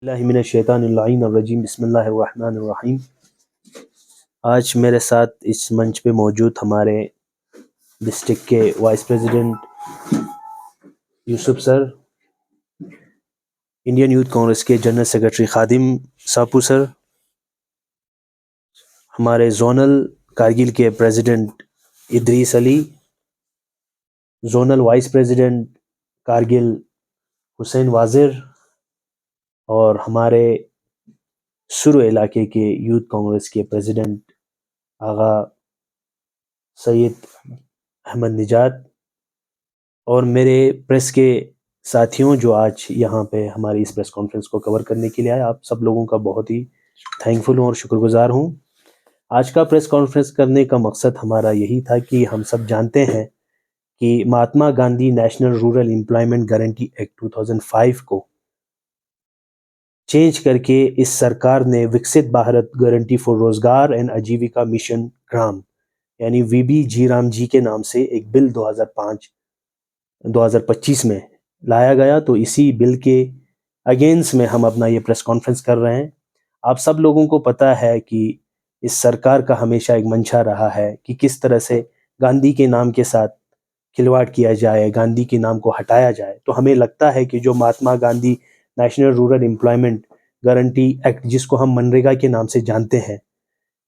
बिस्मिल्लाहिर्रहमानिर्रहीम बिस्मिल्लाहिर्रहमानिर्रहीम। आज मेरे साथ इस मंच पे मौजूद हमारे डिस्ट्रिक्ट के vice president Yusuf sir, Indian youth Congress के general secretary Khadim Sapu sir, हमारे जोनल कारगिल के president Idris Ali, zonal vice president Kargil Hussain Wazir और हमारे सुरु इलाके के यूथ कांग्रेस के प्रेसिडेंट आगा सैयद अहमद निजात और मेरे प्रेस के साथियों जो आज यहाँ पे हमारी इस प्रेस कॉन्फ्रेंस को कवर करने के लिए आए, आप सब लोगों का बहुत ही थैंकफुल हूँ और शुक्रगुजार हूँ। आज का प्रेस कॉन्फ्रेंस करने का मकसद हमारा यही था कि हम सब जानते हैं कि Mahatma Gandhi national rural employment guarantee act 2005 को चेंज करके इस सरकार ने विकसित भारत गारंटी फॉर रोजगार एंड आजीविका मिशन ग्राम यानी VBG राम जी के नाम से एक बिल 2025 में लाया गया। तो इसी बिल के अगेंस्ट में हम अपना ये प्रेस कॉन्फ्रेंस कर रहे हैं। आप सब लोगों को पता है कि इस सरकार का हमेशा एक मंशा रहा है कि किस तरह से गांधी के नाम के साथ खिलवाड़ किया जाए, गांधी के नाम को हटाया जाए। तो हमें लगता है कि जो Mahatma Gandhi national rural employment guarantee act, जिसको हम मनरेगा के नाम से जानते हैं,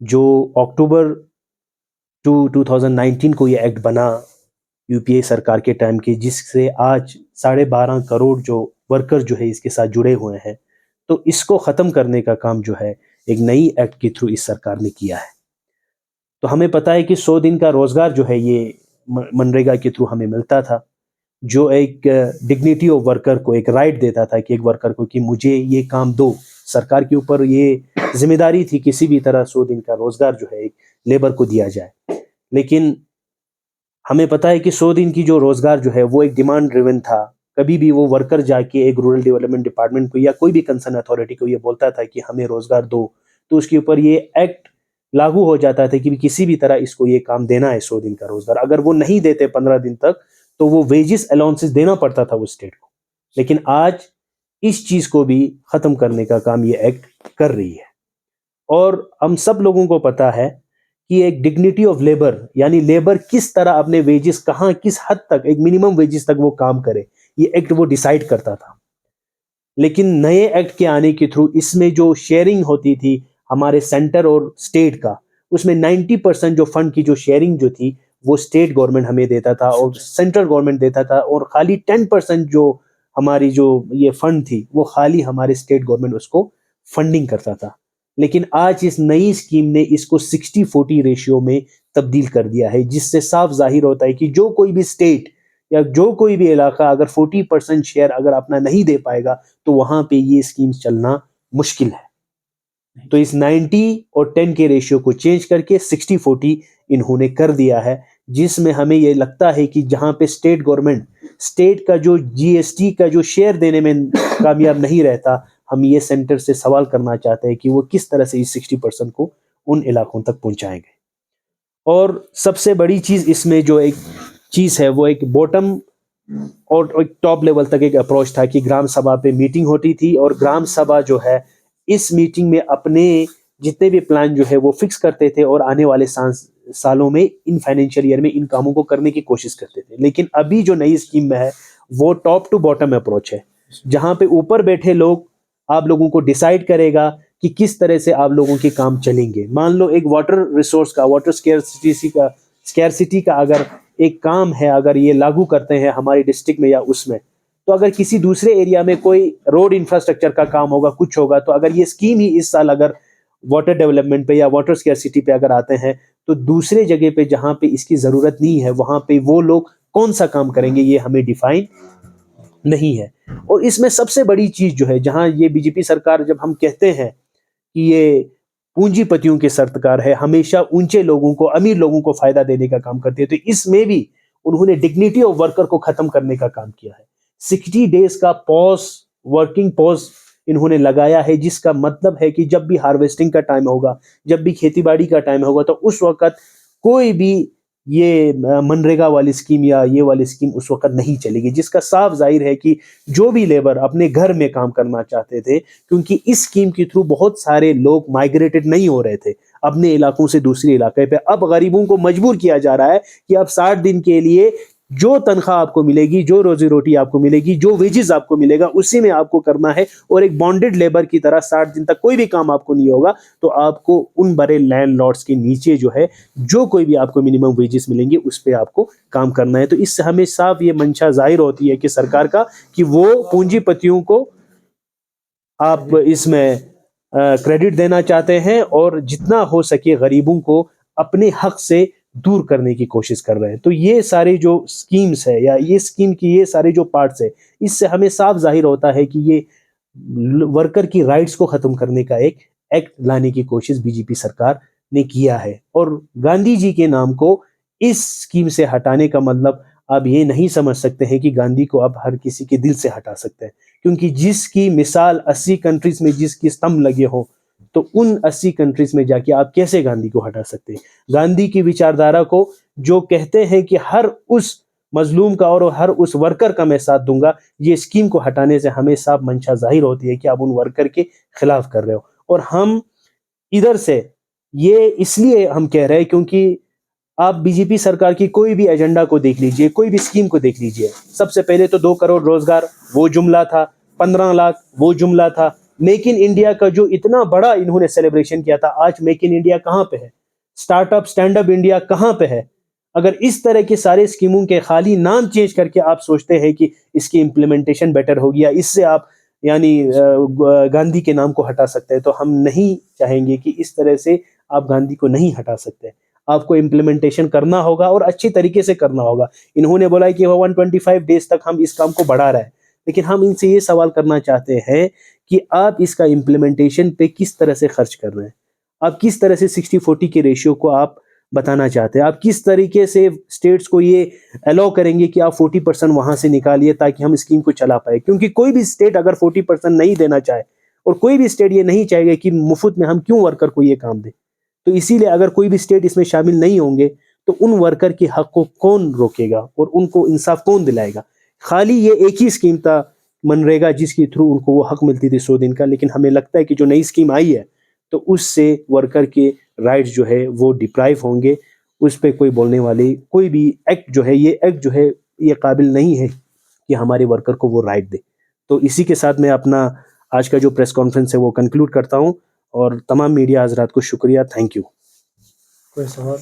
जो अक्टूबर 2019 को ये एक्ट बना यूपीए सरकार के टाइम की, जिससे आज 12.5 करोड़ जो वर्कर जो है इसके साथ जुड़े हुए हैं। तो इसको खत्म करने का काम जो है एक नई एक्ट के थ्रू इस सरकार ने किया है। तो हमें पता है कि 100 दिन का रोजगार जो है ये मनरेगा के थ्रू हमें मिलता था, जो एक डिग्निटी ऑफ वर्कर को एक राइट देता था कि एक वर्कर को कि मुझे ये काम दो। सरकार के ऊपर ये जिम्मेदारी थी किसी भी तरह 100 दिन का रोजगार जो है एक लेबर को दिया जाए। लेकिन हमें पता है कि 100 दिन की जो रोजगार जो है वो एक डिमांड ड्रिवन था। कभी भी वो वर्कर जाके एक रूरल डेवलपमेंट डिपार्टमेंट को या कोई भी कंसर्न अथॉरिटी को ये बोलता था कि हमें रोजगार दो, तो उसके ऊपर ये एक्ट लागू हो जाता था कि किसी भी तरह इसको ये काम देना है 100 दिन का रोजगार। अगर वो नहीं देते 15 दिन तक तो वो वेजेस अलाउंसेस देना पड़ता था उस स्टेट को। लेकिन आज इस चीज को भी खत्म करने का काम ये एक्ट कर रही है। और हम सब लोगों को पता है कि एक डिग्निटी ऑफ लेबर यानी लेबर किस तरह अपने वेजेस कहां किस हद तक एक मिनिमम वेजेस तक वो काम करे, ये एक्ट वो डिसाइड करता था। लेकिन नए एक्ट के आने के थ्रू इसमें जो शेयरिंग होती थी हमारे सेंटर और स्टेट का, उसमें 90% जो फंड की जो शेयरिंग जो थी वो स्टेट गवर्नमेंट हमें देता था और सेंट्रल गवर्नमेंट देता था, और खाली 10% जो हमारी जो ये फंड थी वो खाली हमारे स्टेट गवर्नमेंट उसको फंडिंग करता था। लेकिन आज इस नई स्कीम ने इसको 60-40 रेशियो में तब्दील कर दिया है, जिससे साफ जाहिर होता है कि जो कोई भी स्टेट या जो कोई भी इलाका अगर 40% शेयर अगर अपना नहीं दे पाएगा तो वहां पे ये स्कीम चलना मुश्किल है। तो इस 90 और 10 के रेशियो को चेंज करके 60-40 इन्होंने कर दिया है, जिसमें हमें ये लगता है कि जहां पे स्टेट गवर्नमेंट स्टेट का जो जीएसटी का जो शेयर देने में कामयाब नहीं रहता, हम ये सेंटर से सवाल करना चाहते हैं कि वो किस तरह से इस 60% को उन इलाकों तक पहुंचाएंगे। और सबसे बड़ी चीज इसमें जो एक चीज है वो एक बॉटम और एक टॉप लेवल तक एक अप्रोच था कि ग्राम सभा पे मीटिंग होती थी, और ग्राम सभा जो है इस मीटिंग में अपने जितने भी प्लान जो है वो फिक्स करते थे और आने वाले सालों में इन फाइनेंशियल ईयर में इन कामों को करने की कोशिश करते थे। लेकिन अभी जो नई स्कीम में है वो टॉप टू बॉटम अप्रोच है, जहां पे ऊपर बैठे लोग आप लोगों को डिसाइड करेगा कि किस तरह से आप लोगों के काम चलेंगे। मान लो एक वाटर रिसोर्स का, वाटर स्केर्सिटी का अगर एक काम है, अगर ये लागू करते हैं हमारी डिस्ट्रिक्ट में या उसमें, तो अगर किसी दूसरे एरिया में कोई रोड इंफ्रास्ट्रक्चर का काम होगा, कुछ होगा, तो अगर ये स्कीम ही इस साल अगर वाटर डेवलपमेंट पे या वाटर स्केर्सिटी पे अगर आते हैं तो दूसरे जगह पे जहां पे इसकी जरूरत नहीं है वहां पे वो लोग कौन सा काम करेंगे ये हमें डिफाइन नहीं है। और इसमें सबसे बड़ी चीज जो है, जहां ये बीजेपी सरकार, जब हम कहते हैं कि ये पूंजीपतियों की सरकार है, हमेशा ऊंचे लोगों को, अमीर लोगों को फायदा देने का काम करती है, तो इसमें भी उन्होंने डिग्निटी ऑफ वर्कर को खत्म करने का काम किया है। 60 डेज का पॉज, वर्किंग पॉज इन्होंने लगाया है, जिसका मतलब है कि जब भी हार्वेस्टिंग का टाइम होगा, जब भी खेती बाड़ी का टाइम होगा, तो उस वक्त कोई भी ये मनरेगा वाली स्कीम या ये वाली स्कीम उस वक्त नहीं चलेगी, जिसका साफ जाहिर है कि जो भी लेबर अपने घर में काम करना चाहते थे, क्योंकि इस स्कीम के थ्रू बहुत सारे लोग माइग्रेटेड नहीं हो रहे थे अपने इलाकों से दूसरे इलाके पे, अब गरीबों को मजबूर किया जा रहा है कि अब 60 दिन के लिए जो तनख्वाह आपको मिलेगी, जो रोजी रोटी आपको मिलेगी, जो वेजेस आपको मिलेगा, उसी में आपको करना है, और एक बॉन्डेड लेबर की तरह 60 दिन तक कोई भी काम आपको नहीं होगा। तो आपको उन बड़े लैंडलॉर्ड्स के नीचे जो है, जो कोई भी आपको मिनिमम वेजेस मिलेंगे उस पे आपको काम करना है। तो इससे हमें साफ ये मंशा जाहिर होती है कि सरकार का, कि वो पूंजीपतियों को आप इसमें क्रेडिट देना चाहते हैं और जितना हो सके गरीबों को अपने हक से दूर करने की कोशिश कर रहे हैं। तो ये सारे जो स्कीम्स है या ये स्कीम की ये सारे जो पार्ट्स है, इससे हमें साफ जाहिर होता है कि ये वर्कर की राइट्स को खत्म करने का एक एक्ट लाने की कोशिश बीजेपी सरकार ने किया है। और गांधी जी के नाम को इस स्कीम से हटाने का मतलब आप ये नहीं समझ सकते हैं कि गांधी को आप हर किसी के दिल से हटा सकते हैं, क्योंकि जिसकी मिसाल 80 कंट्रीज में जिसकी स्तंभ लगे हो, तो उन 80 कंट्रीज में जाके आप कैसे गांधी को हटा सकते हैं? गांधी की विचारधारा को जो कहते हैं कि हर उस मजलूम का और हर उस वर्कर का मैं साथ दूंगा, ये स्कीम को हटाने से हमें साफ मंशा जाहिर होती है कि आप उन वर्कर के खिलाफ कर रहे हो। और हम इधर से ये इसलिए हम कह रहे हैं क्योंकि आप बीजेपी सरकार की कोई भी एजेंडा को देख लीजिए, कोई भी स्कीम को देख लीजिए, सबसे पहले तो 2 करोड़ रोजगार वो जुमला था, 15 लाख वो जुमला था, मेक इन इंडिया का जो इतना बड़ा इन्होंने सेलिब्रेशन किया था, आज मेक इन इंडिया कहाँ पे है? स्टार्टअप स्टैंड अप इंडिया कहाँ पे है? अगर इस तरह के सारे स्कीमों के खाली नाम चेंज करके आप सोचते हैं कि इसकी इम्प्लीमेंटेशन बेटर होगी या इससे आप यानी गांधी के नाम को हटा सकते हैं, तो हम नहीं चाहेंगे कि इस तरह से आप गांधी को नहीं हटा सकते। आपको इम्प्लीमेंटेशन करना होगा और अच्छी तरीके से करना होगा। इन्होंने बोला है कि 125 डेज तक हम इस काम को बढ़ा रहे हैं, लेकिन हम इनसे ये सवाल करना चाहते हैं कि आप इसका इम्प्लीमेंटेशन पे किस तरह से खर्च कर रहे हैं? आप किस तरह से 60-40 के रेशियो को आप बताना चाहते हैं? आप किस तरीके से स्टेट्स को ये अलाउ करेंगे कि आप 40% वहां से निकालिए ताकि हम स्कीम को चला पाए? क्योंकि कोई भी स्टेट अगर 40% नहीं देना चाहे, और कोई भी स्टेट ये नहीं चाहेगा कि मुफ्त में हम क्यों वर्कर को ये काम दें, तो इसीलिए अगर कोई भी स्टेट इसमें शामिल नहीं होंगे तो उन वर्कर के हक को कौन रोकेगा और उनको इंसाफ कौन दिलाएगा? खाली ये एक ही स्कीम था मनरेगा जिसके थ्रू उनको वो हक मिलती थी 100 दिन का, लेकिन हमें लगता है कि जो नई स्कीम आई है तो उससे वर्कर के राइट्स जो है वो डिप्राइव होंगे। उस पर कोई बोलने वाली कोई भी एक्ट जो है, ये एक्ट जो है ये काबिल नहीं है कि हमारे वर्कर को वो राइट दे। तो इसी के साथ मैं अपना आज का जो प्रेस कॉन्फ्रेंस है वो कंक्लूड करता हूँ, और तमाम मीडिया हजरात को शुक्रिया, थैंक यू। कोई सवाल?